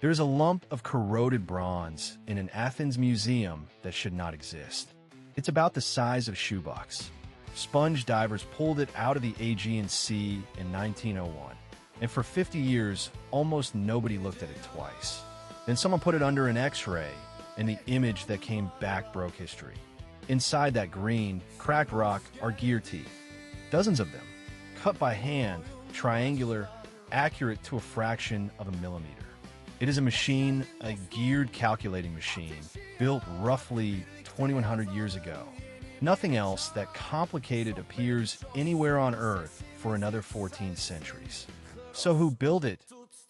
There's a lump of corroded bronze in an Athens museum that should not exist. It's about the size of a shoebox. Sponge divers pulled it out of the Aegean Sea in 1901, and for 50 years, almost nobody looked at it twice. Then someone put it under an X-ray, and the image that came back broke history. Inside that green, cracked rock are gear teeth. Dozens of them, cut by hand, triangular, accurate to a fraction of a millimeter. It is a machine, a geared calculating machine, built roughly 2,100 years ago. Nothing else that complicated appears anywhere on Earth for another 14 centuries. So who built it?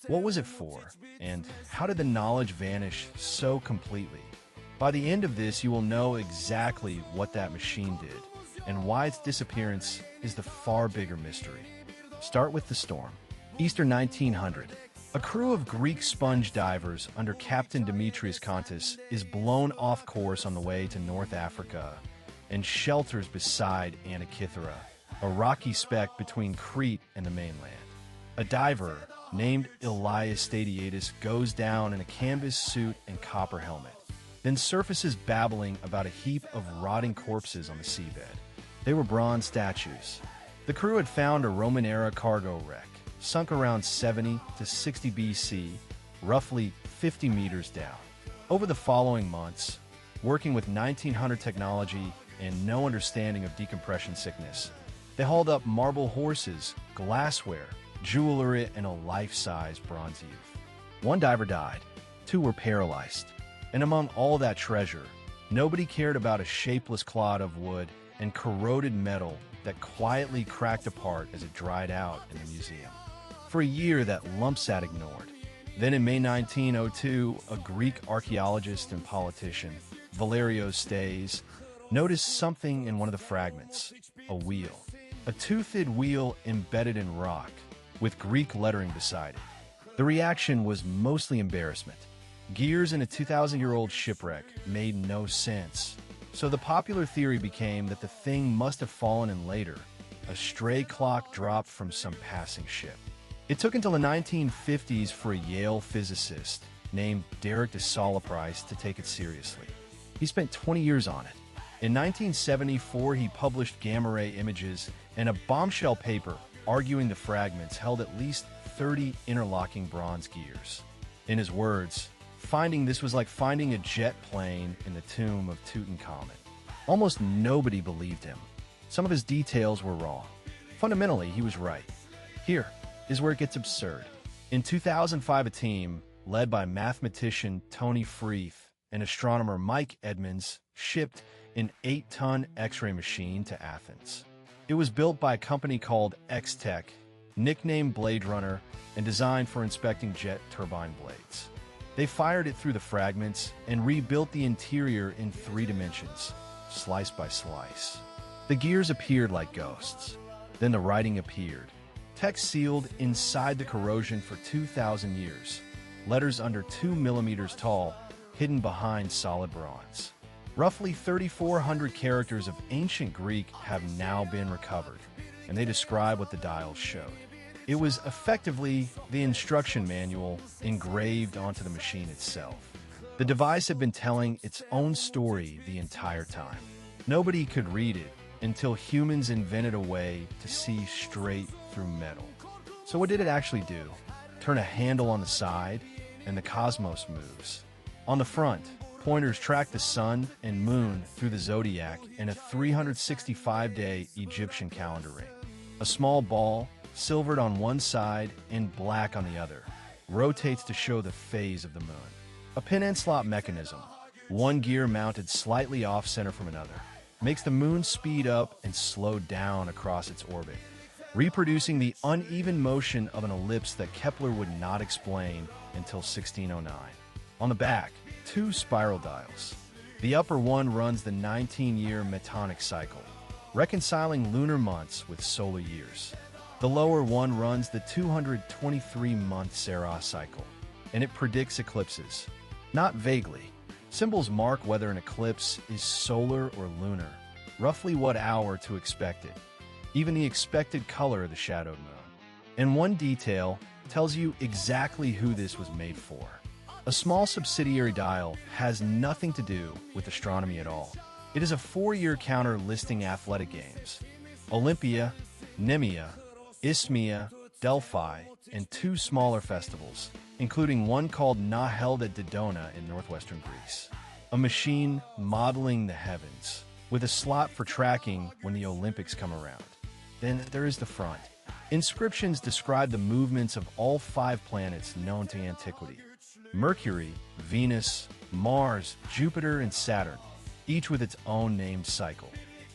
What was it for? And how did the knowledge vanish so completely? By the end of this, you will know exactly what that machine did, and why its disappearance is the far bigger mystery. Start with the storm. Easter 1900. A crew of Greek sponge divers under Captain Demetrius Kontis is blown off course on the way to North Africa and shelters beside Antikythera, a rocky speck between Crete and the mainland. A diver named Elias Stadiatus goes down in a canvas suit and copper helmet, then surfaces babbling about a heap of rotting corpses on the seabed. They were bronze statues. The crew had found a Roman-era cargo wreck, sunk around 70 to 60 BC, roughly 50 meters down. Over the following months, working with 1900 technology and no understanding of decompression sickness, they hauled up marble horses, glassware, jewelry, and a life-size bronze youth. One diver died, 2 were paralyzed, and among all that treasure, nobody cared about a shapeless clod of wood and corroded metal that quietly cracked apart as it dried out in the museum. For a year, that lump sat ignored. Then in May 1902, a Greek archaeologist and politician, Valerios Stais, noticed something in one of the fragments, a wheel. A toothed wheel embedded in rock, with Greek lettering beside it. The reaction was mostly embarrassment. Gears in a 2,000-year-old shipwreck made no sense. So the popular theory became that the thing must have fallen in later, a stray clock dropped from some passing ship. It took until the 1950s for a Yale physicist named Derek de Solla Price to take it seriously. He spent 20 years on it. In 1974, he published gamma-ray images and a bombshell paper arguing the fragments held at least 30 interlocking bronze gears. In his words, finding this was like finding a jet plane in the tomb of Tutankhamun. Almost nobody believed him. Some of his details were wrong. Fundamentally, he was right. Here is where it gets absurd. In 2005, a team, led by mathematician Tony Freeth and astronomer Mike Edmonds, shipped an 8-ton X-ray machine to Athens. It was built by a company called X-Tech, nicknamed Blade Runner, and designed for inspecting jet turbine blades. They fired it through the fragments and rebuilt the interior in 3 dimensions, slice by slice. The gears appeared like ghosts. Then the writing appeared. Text sealed inside the corrosion for 2,000 years. Letters under 2 millimeters tall, hidden behind solid bronze. Roughly 3,400 characters of ancient Greek have now been recovered, and they describe what the dials showed. It was effectively the instruction manual engraved onto the machine itself. The device had been telling its own story the entire time. Nobody could read it until humans invented a way to see straight through metal. So what did it actually do? Turn a handle on the side, and the cosmos moves. On the front, pointers track the sun and moon through the zodiac in a 365-day Egyptian calendar ring. A small ball, silvered on one side and black on the other, rotates to show the phase of the moon. A pin and slot mechanism, one gear mounted slightly off-center from another, makes the moon speed up and slow down across its orbit, reproducing the uneven motion of an ellipse that Kepler would not explain until 1609. On the back, 2 spiral dials. The upper one runs the 19-year metonic cycle, reconciling lunar months with solar years. The lower one runs the 223-month Saros cycle, and it predicts eclipses. Not vaguely. Symbols mark whether an eclipse is solar or lunar, roughly what hour to expect it, even the expected color of the shadowed moon. And one detail tells you exactly who this was made for. A small subsidiary dial has nothing to do with astronomy at all. It is a 4-year counter listing athletic games: Olympia, Nemea, Isthmia, Delphi, and 2 smaller festivals, including one called Na held at Dodona in northwestern Greece. A machine modeling the heavens, with a slot for tracking when the Olympics come around. Then there is the front. Inscriptions describe the movements of all 5 planets known to antiquity: Mercury, Venus, Mars, Jupiter, and Saturn, each with its own named cycle.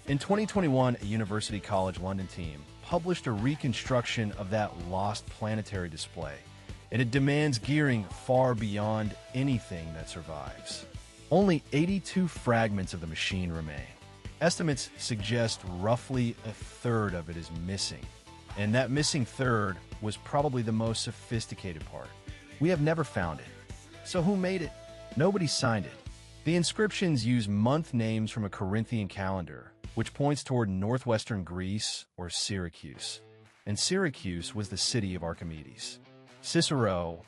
In 2021, a University College London team published a reconstruction of that lost planetary display, and it demands gearing far beyond anything that survives. Only 82 fragments of the machine remain. Estimates suggest roughly a third of it is missing, and that missing third was probably the most sophisticated part. We have never found it. So who made it? Nobody signed it. The inscriptions use month names from a Corinthian calendar, which points toward northwestern Greece or Syracuse. And Syracuse was the city of Archimedes. Cicero,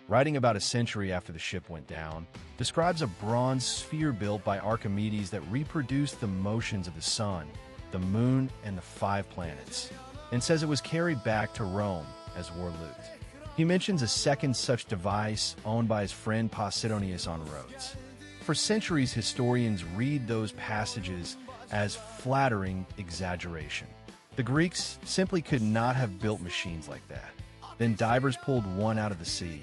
writing about a century after the ship went down, describes a bronze sphere built by Archimedes that reproduced the motions of the sun, the moon, and the 5 planets, and says it was carried back to Rome as war loot. He mentions a second such device owned by his friend Posidonius on Rhodes. For centuries, historians read those passages as flattering exaggeration. The Greeks simply could not have built machines like that. Then divers pulled one out of the sea.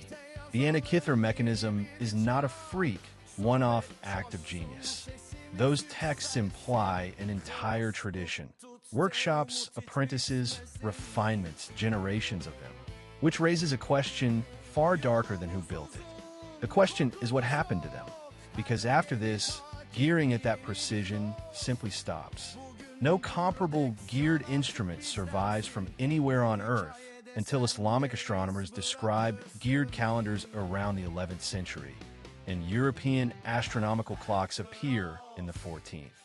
The Antikythera Mechanism is not a freak, one-off act of genius. Those texts imply an entire tradition. Workshops, apprentices, refinements, generations of them. Which raises a question far darker than who built it. The question is what happened to them. Because after this, gearing at that precision simply stops. No comparable geared instrument survives from anywhere on Earth until Islamic astronomers described geared calendars around the 11th century, and European astronomical clocks appear in the 14th.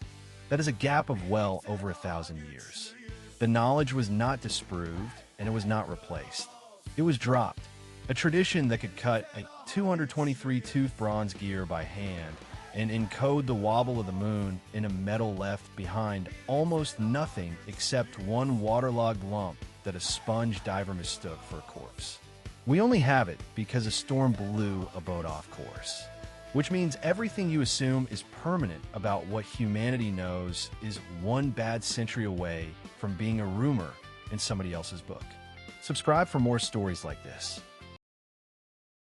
That is a gap of well over 1,000 years. The knowledge was not disproved, and it was not replaced. It was dropped. A tradition that could cut a 223-tooth bronze gear by hand and encode the wobble of the moon in a metal left behind almost nothing except one waterlogged lump that a sponge diver mistook for a corpse. We only have it because a storm blew a boat off course, which means everything you assume is permanent about what humanity knows is one bad century away from being a rumor in somebody else's book. Subscribe for more stories like this.